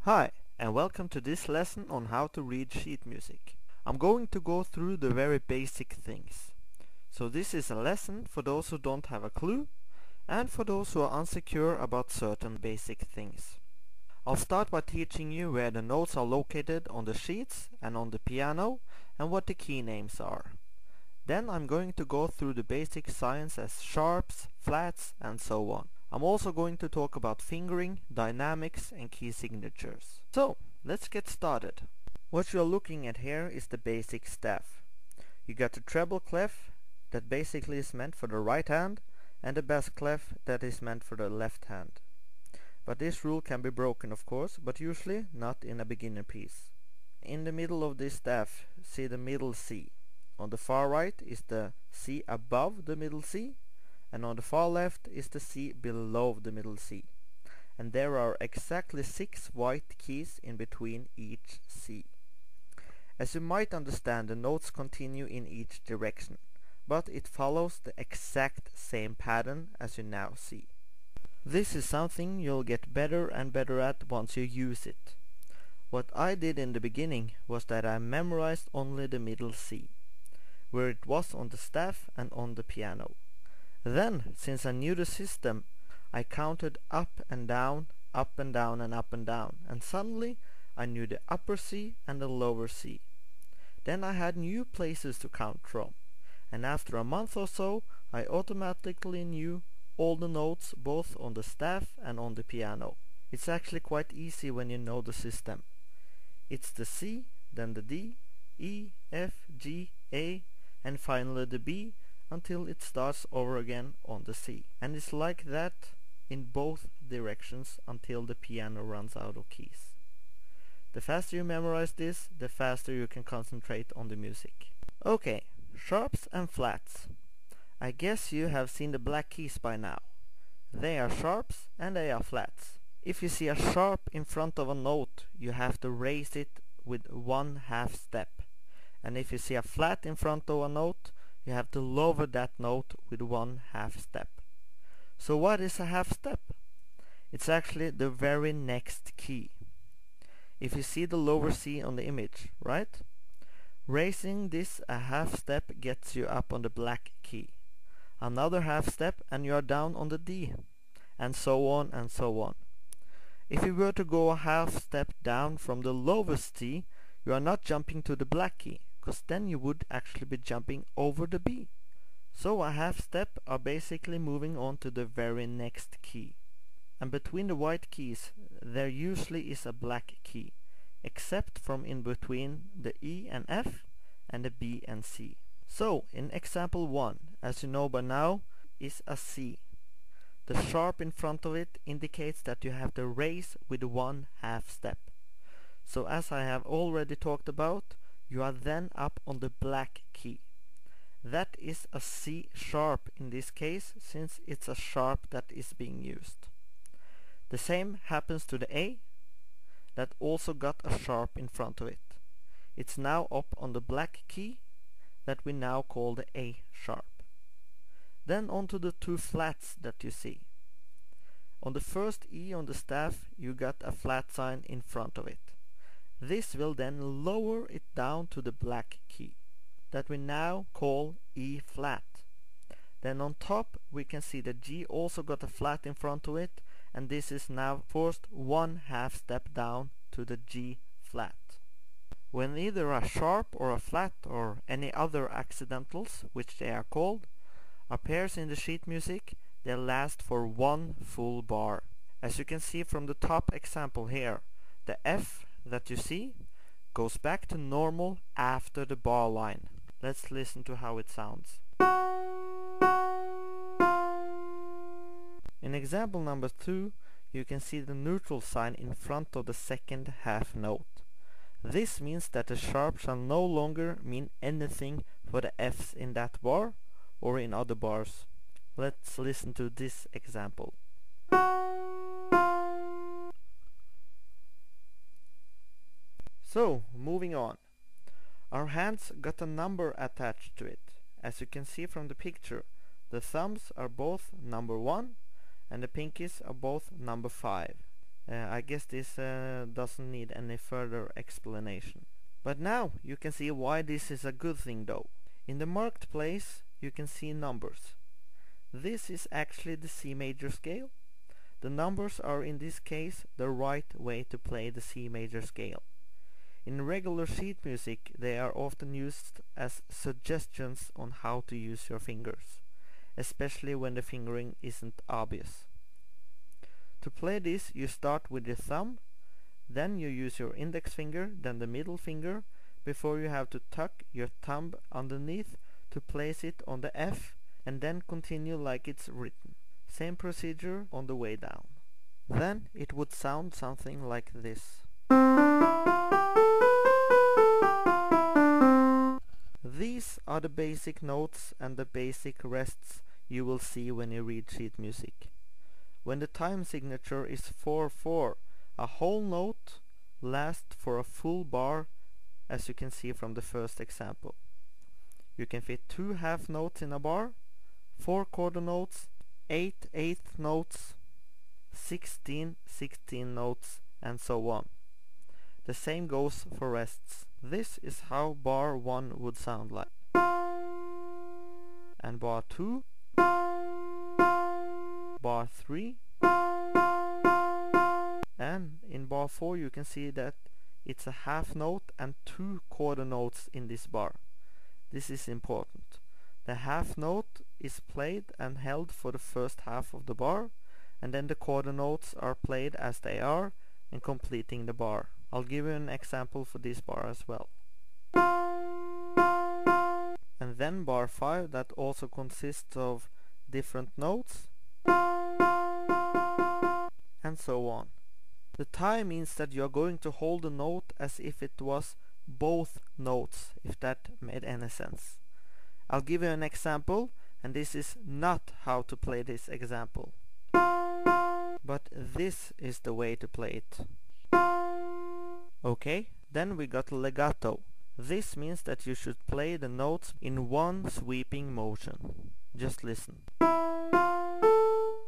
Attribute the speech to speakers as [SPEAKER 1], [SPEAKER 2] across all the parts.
[SPEAKER 1] Hi, and welcome to this lesson on how to read sheet music. I'm going to go through the very basic things. So this is a lesson for those who don't have a clue and for those who are unsecure about certain basic things. I'll start by teaching you where the notes are located on the sheets and on the piano and what the key names are. Then I'm going to go through the basic science as sharps, flats, and so on. I'm also going to talk about fingering, dynamics, and key signatures. So, let's get started. What you're looking at here is the basic staff. You got the treble clef that basically is meant for the right hand and the bass clef that is meant for the left hand. But this rule can be broken, of course, but usually not in a beginner piece. In the middle of this staff, see the middle C. On the far right is the C above the middle C, and on the far left is the C below the middle C. And there are exactly 6 white keys in between each C. As you might understand, the notes continue in each direction, but it follows the exact same pattern as you now see. This is something you'll get better and better at once you use it. What I did in the beginning was that I memorized only the middle C, where it was on the staff and on the piano. Then, since I knew the system, I counted up and down, up and down and up and down, and suddenly I knew the upper C and the lower C. Then I had new places to count from, and after a month or so I automatically knew all the notes both on the staff and on the piano. It's actually quite easy when you know the system. It's the C, then the D, E, F, G, A, and finally the B, until it starts over again on the C. And it's like that in both directions until the piano runs out of keys. The faster you memorize this, the faster you can concentrate on the music. Okay, sharps and flats. I guess you have seen the black keys by now. They are sharps and they are flats. If you see a sharp in front of a note, you have to raise it with 1/2 step. And if you see a flat in front of a note, you have to lower that note with 1/2 step. So what is a half step? It's actually the very next key. If you see the lower C on the image, right? Raising this a half step gets you up on the black key. Another half step and you are down on the D. And so on and so on. If you were to go a half step down from the lowest C, you are not jumping to the black key, because then you would actually be jumping over the B. So a half step are basically moving on to the very next key. And between the white keys there usually is a black key, except from in between the E and F and the B and C. So in example 1, as you know by now, is a C. The sharp in front of it indicates that you have to raise with 1/2 step. So as I have already talked about, you are then up on the black key. That is a C sharp in this case, since it's a sharp that is being used. The same happens to the A, that also got a sharp in front of it. It's now up on the black key, that we now call the A sharp. Then on to the 2 flats that you see. On the first E on the staff, you got a flat sign in front of it. This will then lower it down to the black key, that we now call E flat. Then on top we can see that G also got a flat in front of it, and this is now forced 1/2 step down to the G flat. When either a sharp or a flat or any other accidentals, which they are called, appears in the sheet music, they last for 1 full bar. As you can see from the top example here, the F that you see goes back to normal after the bar line. Let's listen to how it sounds. In example number 2, you can see the neutral sign in front of the second half note. This means that the sharp shall no longer mean anything for the F's in that bar or in other bars. Let's listen to this example. So, moving on. Our hands got a number attached to it. As you can see from the picture, the thumbs are both number 1 and the pinkies are both number 5. I guess this doesn't need any further explanation. But now you can see why this is a good thing though. In the marked place you can see numbers. This is actually the C major scale. The numbers are in this case the right way to play the C major scale. In regular sheet music they are often used as suggestions on how to use your fingers, especially when the fingering isn't obvious. To play this you start with your thumb, then you use your index finger, then the middle finger, before you have to tuck your thumb underneath to place it on the F, and then continue like it's written. Same procedure on the way down. Then it would sound something like this. These are the basic notes and the basic rests you will see when you read sheet music. When the time signature is 4/4, a whole note lasts for a full bar, as you can see from the first example. You can fit 2 half notes in a bar, 4 quarter notes, 8 eighth notes, 16 16 notes, and so on. The same goes for rests. This is how bar 1 would sound like. And bar 2, bar 3, and in bar 4 you can see that it's a half note and 2 quarter notes in this bar. This is important. The half note is played and held for the first half of the bar, and then the quarter notes are played as they are and completing the bar. I'll give you an example for this bar as well. And then bar 5, that also consists of different notes, and so on. The tie means that you are going to hold the note as if it was both notes, if that made any sense. I'll give you an example, and this is not how to play this example. But this is the way to play it. Okay, then we got legato. This means that you should play the notes in one sweeping motion. Just listen.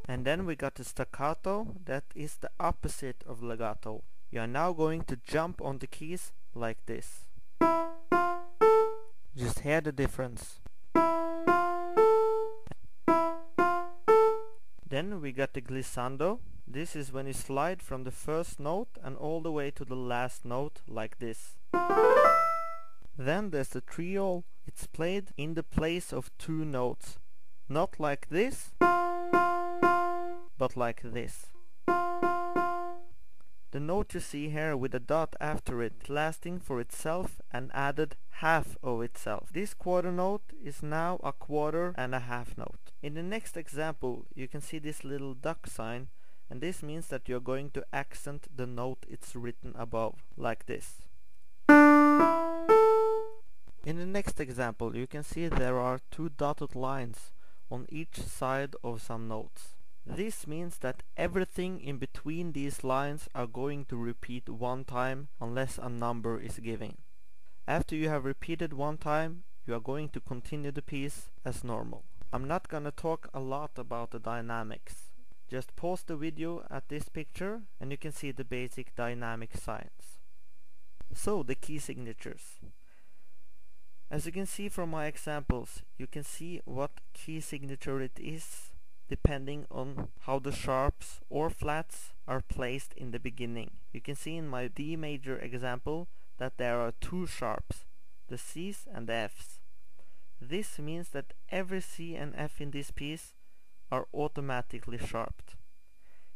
[SPEAKER 1] And then we got the staccato, that is the opposite of legato. You are now going to jump on the keys like this. Just hear the difference. Then we got the glissando. This is when you slide from the first note and all the way to the last note like this. Then there's the trio. It's played in the place of 2 notes. Not like this, but like this. The note you see here with a dot after it lasting for itself and added half of itself. This quarter note is now a quarter and a half note. In the next example you can see this little duck sign, and this means that you're going to accent the note it's written above, like this. In the next example you can see there are 2 dotted lines on each side of some notes. This means that everything in between these lines are going to repeat 1 time unless a number is given. After you have repeated 1 time, you are going to continue the piece as normal. I'm not gonna talk a lot about the dynamics. Just pause the video at this picture and you can see the basic dynamic signs. So, the key signatures. As you can see from my examples, you can see what key signature it is depending on how the sharps or flats are placed in the beginning. You can see in my D major example that there are 2 sharps, the C's and the F's. This means that every C and F in this piece are automatically sharped.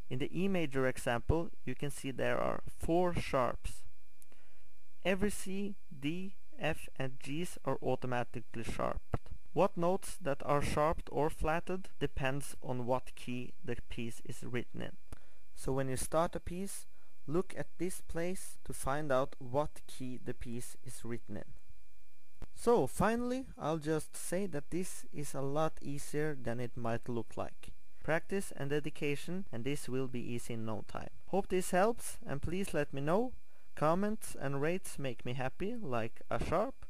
[SPEAKER 1] In the E major example you can see there are 4 sharps. Every C, D, F and G's are automatically sharped. What notes that are sharped or flatted depends on what key the piece is written in. So when you start a piece, look at this place to find out what key the piece is written in. So finally, I'll just say that this is a lot easier than it might look like. Practice and dedication, and this will be easy in no time. Hope this helps, and please let me know. Comments and rates make me happy, like a sharp.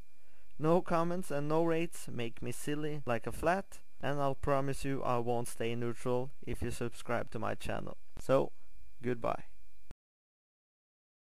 [SPEAKER 1] No comments and no rates make me silly, like a flat. And I'll promise you I won't stay neutral if you subscribe to my channel. So, goodbye.